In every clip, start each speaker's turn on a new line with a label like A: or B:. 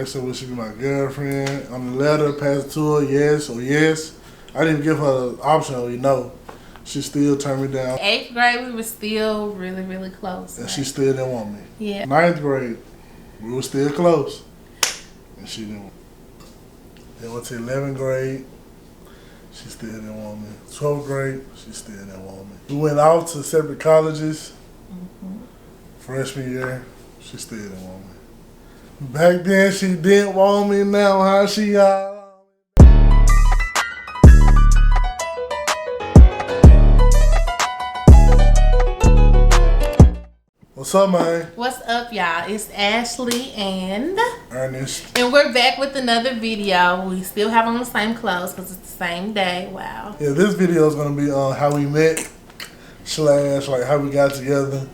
A: asked her would she be my girlfriend. On the letter, passed it to her, yes or yes. I didn't give her the option or no. She still turned me down.
B: 8th grade, we were still really, really close.
A: And she still didn't want me.
B: Yeah.
A: 9th grade, we were still close. And she didn't want me. Then went to 11th grade, she still didn't want me. 12th grade, she still didn't want me. We went out to separate colleges. Freshman year, she still didn't want me. Back then, she didn't want me. Now, how she all on me? What's up, man?
B: What's up, y'all? It's Ashley and
A: Ernest.
B: And we're back with another video. We still have on the same clothes because it's the same day. Wow.
A: Yeah, this video is going to be on how we met, / like how we got together.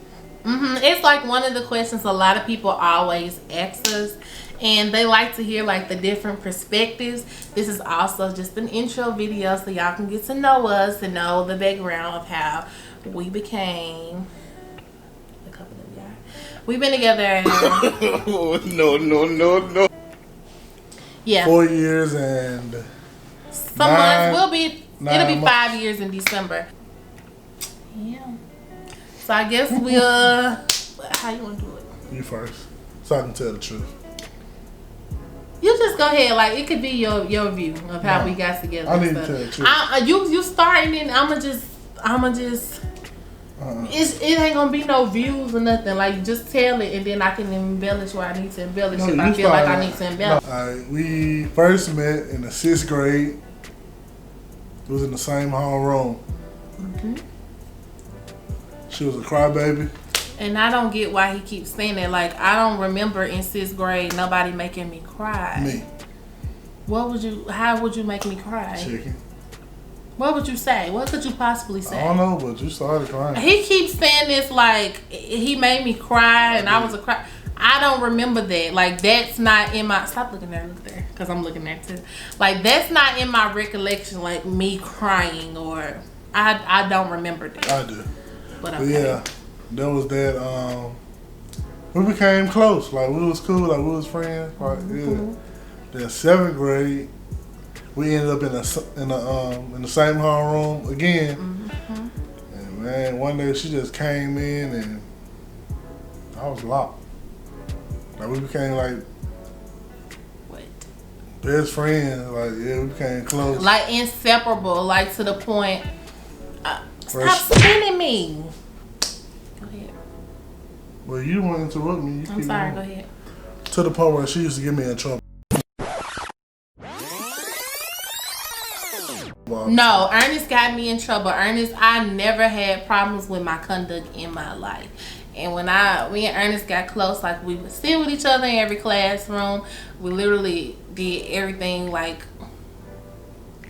B: It's like one of the questions a lot of people always ask us, and they like to hear like the different perspectives. This is also just an intro video so y'all can get to know us and know the background of how we became a couple of y'all. We've been together. No. Yeah.
A: 4 years and
B: some months. It'll be 5 years in December. Yeah. So I guess we'll. How you want to do it?
A: You first, so I can tell the truth.
B: You just go ahead. Like it could be your view of how we got together.
A: I need to tell the truth.
B: You starting and I'ma just. It ain't gonna be no views or nothing. Like just tell it and then I can embellish where I need to embellish if I feel like I need to embellish.
A: Alright, we first met in the 6th grade. We was in the same homeroom. She was a crybaby.
B: And I don't get why he keeps saying that. Like, I don't remember in 6th grade nobody making me cry.
A: Me.
B: How would you make me cry?
A: Chicken.
B: What would you say? What could you possibly say?
A: I don't know, but you started crying.
B: He keeps saying this like he made me cry and I was a cry. I don't remember that. Like, that's not in my... Stop looking there, look there. Because I'm looking there too. Like, that's not in my recollection, like me crying or... I don't remember that.
A: I do.
B: But
A: okay. Yeah, that was that. We became close. Like we was cool. Like we was friends. Like yeah. Then 7th grade, we ended up in the same homeroom again. And man, one day she just came in and I was locked. Like we became like best friends. Like yeah, we became close.
B: Like inseparable. Like to the point. Stop spinning me. Go ahead.
A: Well, you want to interrupt me.
B: I'm sorry, go ahead.
A: To the point where she used to get me in trouble.
B: No, Ernest got me in trouble. Ernest, I never had problems with my conduct in my life. And when me and Ernest got close, like we would sit with each other in every classroom. We literally did everything like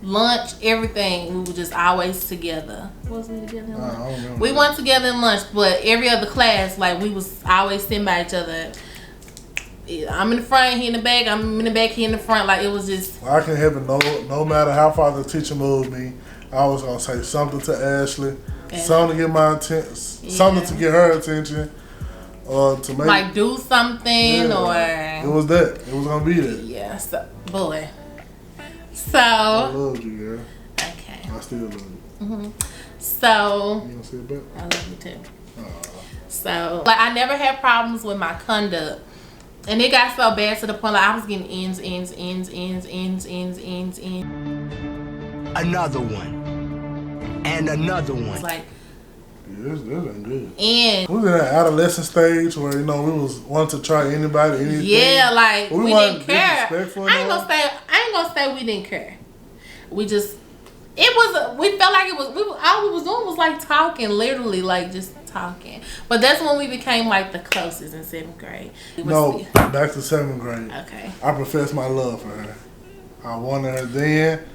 B: lunch, everything. We were just always together. Was we together in lunch?
A: I don't remember.
B: We went together in lunch, but every other class, like we was always sitting by each other. I'm in the front, he in the back. I'm in the back, he in the front. Like it was just.
A: Well, I can help it. No matter how far the teacher moved me, I was gonna say something to Ashley, something to get my attention, something to get her attention, or to make
B: like do something or.
A: It was that. It was gonna be that.
B: Yeah. So boy. So
A: I loved you, girl.
B: Okay.
A: I still love you.
B: So
A: you gonna say it back?
B: I love you too. So like I never had problems with my conduct, and it got so bad to the point like I was getting ends.
C: Another one, and another one.
B: It's like
A: this ain't good.
B: And
A: we was in that adolescent stage where we was wanting to try anybody, anything.
B: Yeah, like we didn't care. I ain't gonna say we didn't care. We just we felt like all we was doing was like talking, literally like just talking. But that's when we became like the closest in 7th grade.
A: No, back to 7th grade.
B: Okay.
A: I professed my love for her. I wanted her then.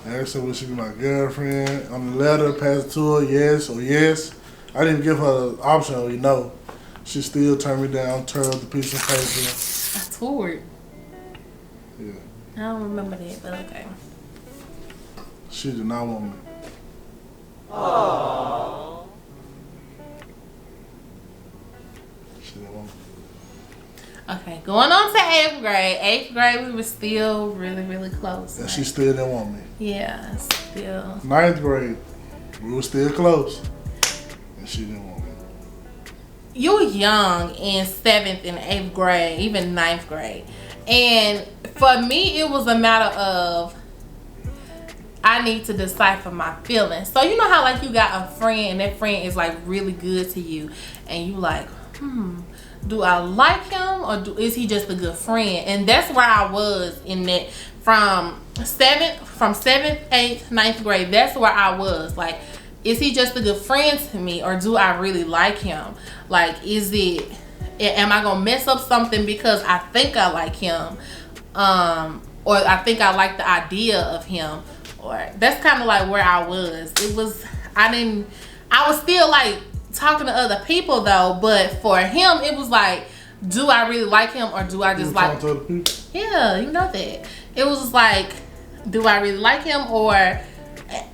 A: I asked her would she be my girlfriend. On the letter, passed it to her, yes or yes. I didn't give her the option or no. She still turned me down, tore up the piece of paper.
B: I toured.
A: Yeah.
B: I don't remember that, but okay.
A: She did not want me.
C: Aww.
A: She didn't want me.
B: Okay, going on to 8th grade. 8th grade, we were still really, really close.
A: And she still didn't want me.
B: Yeah, still.
A: 9th grade, we were still close. And she didn't want me.
B: You were young in 7th and 8th grade, even 9th grade. And for me, it was a matter of I need to decipher my feelings. So you know how like you got a friend and that friend is like really good to you. And you like, do I like him or is he just a good friend? And that's where I was in that from 7th, 8th, 9th grade. That's where I was. Like, is he just a good friend to me or do I really like him? Like, am I gonna mess up something because I think I like him? Or I think I like the idea of him? Or that's kind of like where I was. I was still like talking to other people though, but for him it was like, do I really like him or do I just like
A: to other people?
B: Yeah, you know that. It was just like, do I really like him or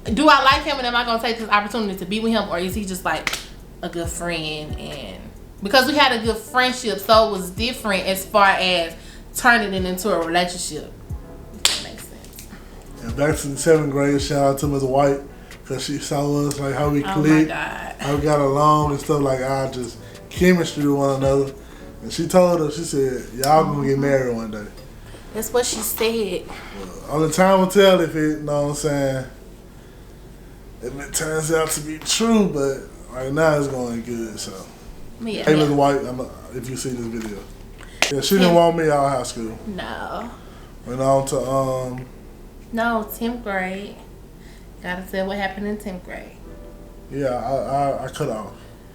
B: do I like him and am I gonna take this opportunity to be with him or is he just like a good friend? And because we had a good friendship, so it was different as far as turning it into a relationship. If that makes sense.
A: And back to the 7th grade, shout out to Ms. White. Because she saw us, like how we clicked, how we got along and stuff like our just chemistry with one another. And she told us, she said, y'all gonna get married one day.
B: That's what she said.
A: Well, only time will tell if it, you know what I'm saying, if it turns out to be true, but right now it's going good, so.
B: Yeah,
A: hey, Ms. White, if you see this video. Yeah, she didn't want me out of high school.
B: No.
A: Went on to,
B: No, 10th grade. Gotta tell what happened in 10th grade.
A: Yeah, I cut off.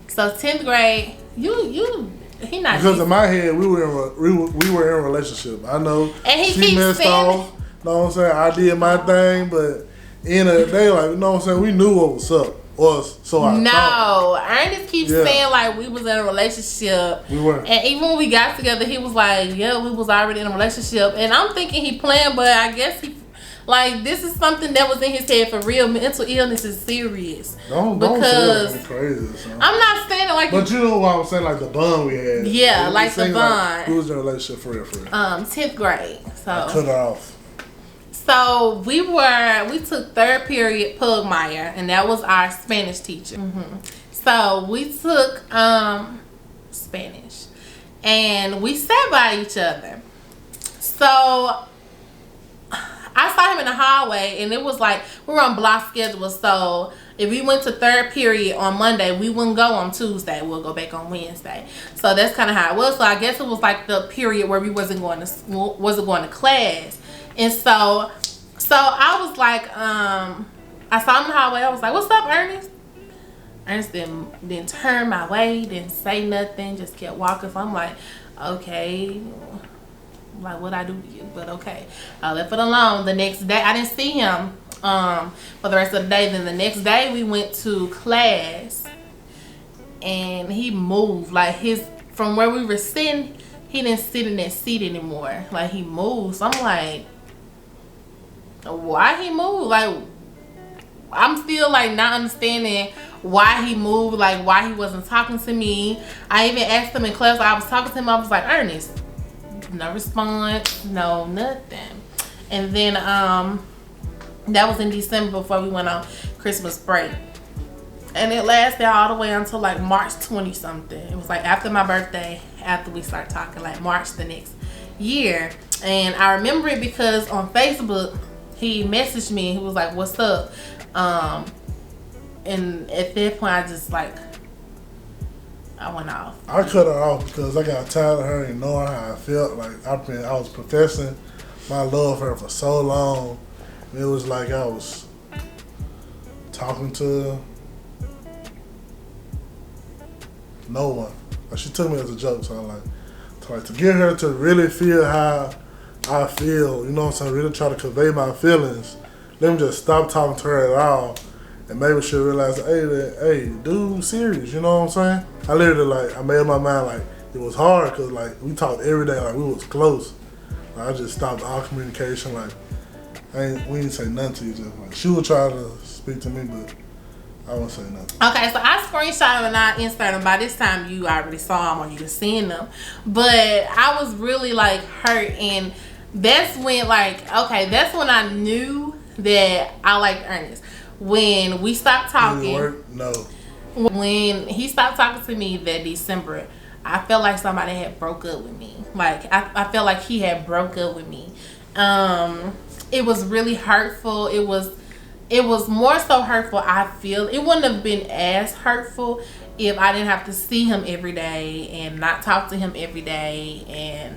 B: So 10th grade, he not
A: because in my head we were in a relationship. I know
B: and
A: she messed off. Know what I'm saying? I did my thing, but end of the day, like you know what I'm saying, we knew what was up. So I thought.
B: Ernest keeps saying like we was in a relationship.
A: We were.
B: And even when we got together, he was like, yeah, we was already in a relationship. And I'm thinking he playing, but I guess he. Like, this is something that was in his head for real. Mental illness is serious.
A: Don't say it crazy. Son.
B: I'm not saying it like...
A: But you know what I'm saying? Like, the bond we had.
B: Yeah, like the bond.
A: Like we was in a relationship for real.
B: 10th grade. So
A: I cut her off.
B: So, we took 3rd period Pugmire, and that was our Spanish teacher. So, we took Spanish. And we sat by each other. So... I saw him in the hallway and it was like we were on block schedule, so if we went to 3rd period on Monday, we wouldn't go on Tuesday, we'll go back on Wednesday. So that's kind of how it was. So I guess it was like the period where we wasn't going to class. And so I was like I saw him in the hallway. I was like, what's up, Ernest? Ernest didn't turn my way, didn't say nothing, just kept walking. So I'm like, okay, like what I do to you, but okay. I left it alone. The next day I didn't see him for the rest of the day. Then the next day we went to class and he moved. Like from where we were sitting, he didn't sit in that seat anymore. Like he moved. So I'm like, why he moved? Like I'm still like not understanding why he moved, like why he wasn't talking to me. I even asked him in class, I was talking to him, I was like, Ernest, no response, no nothing. And then that was in December before we went on Christmas break. And it lasted all the way until like March 20 something. It was like after my birthday, after we started talking, like March the next year. And I remember it because on Facebook, he messaged me and he was like, what's up? And at that point I just like, I went off.
A: I cut her off because I got tired of her and knowing how I felt. Like I was professing my love for her for so long. And it was like I was talking to no one. Like she took me as a joke, so I'm like to get her to really feel how I feel, you know what I'm saying, really try to convey my feelings. Let me just stop talking to her at all. And maybe she'll realize, hey, dude, serious, you know what I'm saying? I literally, I made up my mind, it was hard because, we talked every day, we was close. I just stopped all communication, we didn't say nothing to each other. She would try to speak to me, but I won't say nothing.
B: Okay, so I screenshot them and I inserted them. By this time, you already saw them or you just seen them. But I was really like hurt, and that's when that's when I knew that I liked Ernest. When we stopped talking.
A: Did it work? No.
B: When he stopped talking to me that December, I felt like somebody had broke up with me. Like I felt like he had broke up with me. It was really hurtful. It was more so hurtful. I feel it wouldn't have been as hurtful if I didn't have to see him every day and not talk to him every day.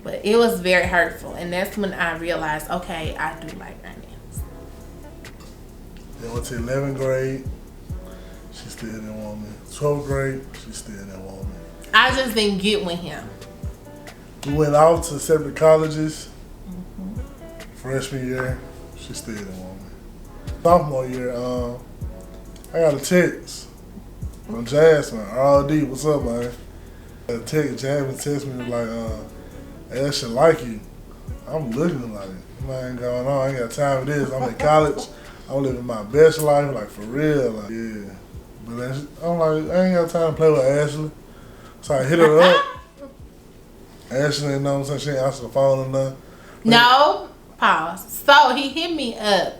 B: But it was very hurtful, and that's when I realized, okay, I do like Ernest.
A: Then went to 11th grade. She still didn't want me. 12th grade, she still didn't want me.
B: I just didn't get with him.
A: We went out to separate colleges. Freshman year, she still didn't want me. Sophomore year, I got a text from Jasmine. R.D., what's up, man? A text, Jasmine text me like, hey, that shit like you. I'm looking like, man, going on. I ain't got time for this. I'm in college. I'm living my best life, like for real. Like, yeah. But then I'm like, I ain't got time to play with Ashley. So I hit her up. Ashley, you know what I'm saying? She ain't answer the phone or nothing.
B: No, pause. So he hit me up,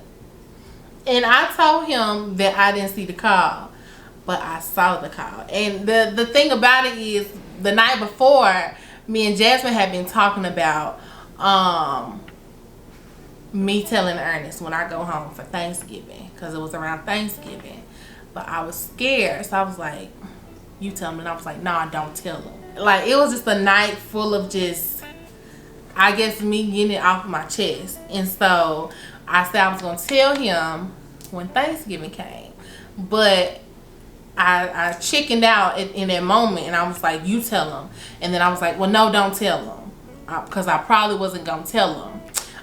B: and I told him that I didn't see the call, but I saw the call. And the thing about it is, the night before, me and Jasmine had been talking about me telling Ernest when I go home for Thanksgiving, because it was around Thanksgiving. But I was scared, so I was like, you tell me. And I was like, nah, don't tell him. Like, it was just a night full of just, I guess, me getting it off my chest. And so I said I was going to tell him when Thanksgiving came. But I chickened out in that moment, and I was like, you tell him. And then I was like, well, no, don't tell him, because I probably wasn't going to tell him.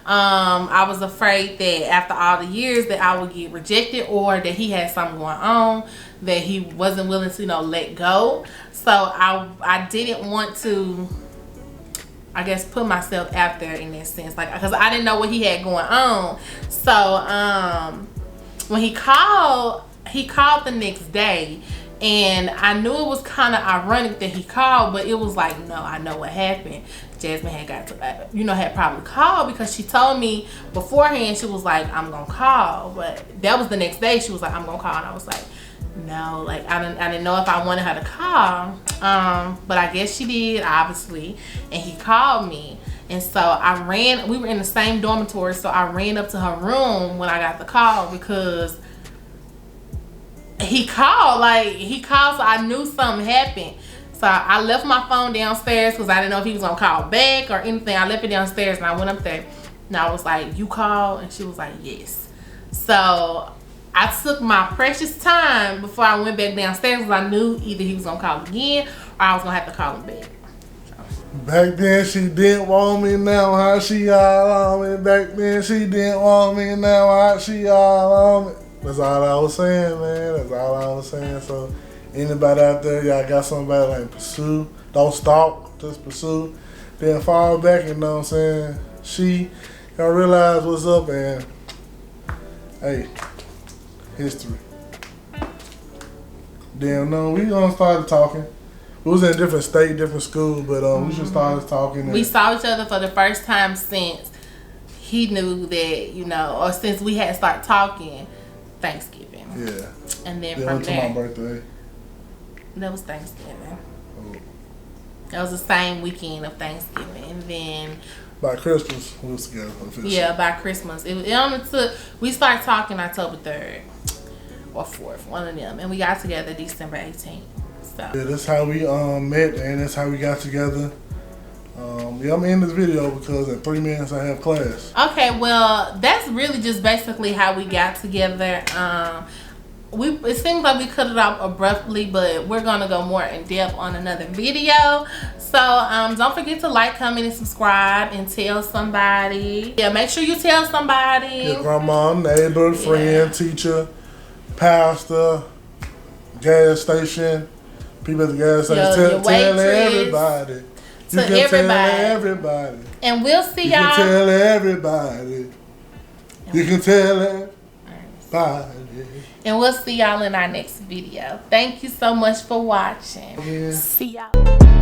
B: I was afraid that after all the years that I would get rejected, or that he had something going on that he wasn't willing to, let go. So I didn't want to, I guess, put myself out there in that sense, like, because I didn't know what he had going on. So when he called the next day, and I knew it was kind of ironic that he called, but it was like, no, I know what happened. Jasmine had had probably called, because she told me beforehand, she was like, I'm gonna call. But that was the next day, she was like, I'm gonna call. And I was like, no, like, I didn't know if I wanted her to call. But I guess she did, obviously. And he called me. And so we were in the same dormitory, so I ran up to her room when I got the call, because he called, so I knew something happened. So I left my phone downstairs, because I didn't know if he was gonna call back or anything. I left it downstairs, and I went up there, and I was like, you called? And she was like, yes. So I took my precious time before I went back downstairs, because I knew either he was gonna call again, or I was gonna have to call him back.
A: Back then she didn't want me, now how she all on me. Back then she didn't want me, now how she all on me. That's all I was saying, man. That's all I was saying. So anybody out there, y'all got somebody, like, pursue. Don't stalk, just pursue. Then fall back, you know what I'm saying? Y'all realize what's up, and hey, history. Then we gonna start talking. We was in a different state, different school, but we just started talking.
B: We saw each other for the first time since he knew that, or since we had started talking Thanksgiving.
A: Yeah.
B: And then from there.
A: To my birthday.
B: That was Thanksgiving. Oh. That was the same weekend of Thanksgiving. And then
A: by Christmas, we was together.
B: Yeah, by Christmas. It only took, we started talking October 3rd or 4th, one of them. And we got together December 18th. So.
A: Yeah, that's how we met, and that's how we got together. I'm in this video because in 3 minutes I have class.
B: Okay, well, that's really just basically how we got together. It seems like we cut it off abruptly, but we're gonna go more in depth on another video. So don't forget to like, comment, and subscribe, and tell somebody. Yeah, make sure you tell somebody.
A: Your grandma, neighbor, friend, teacher, pastor, gas station, people at the gas station. Tell everybody. You can tell everybody.
B: And we'll see y'all.
A: You can tell everybody. You can tell it. Bye.
B: And we'll see y'all in our next video. Thank you so much for watching.
A: Yeah.
B: See y'all.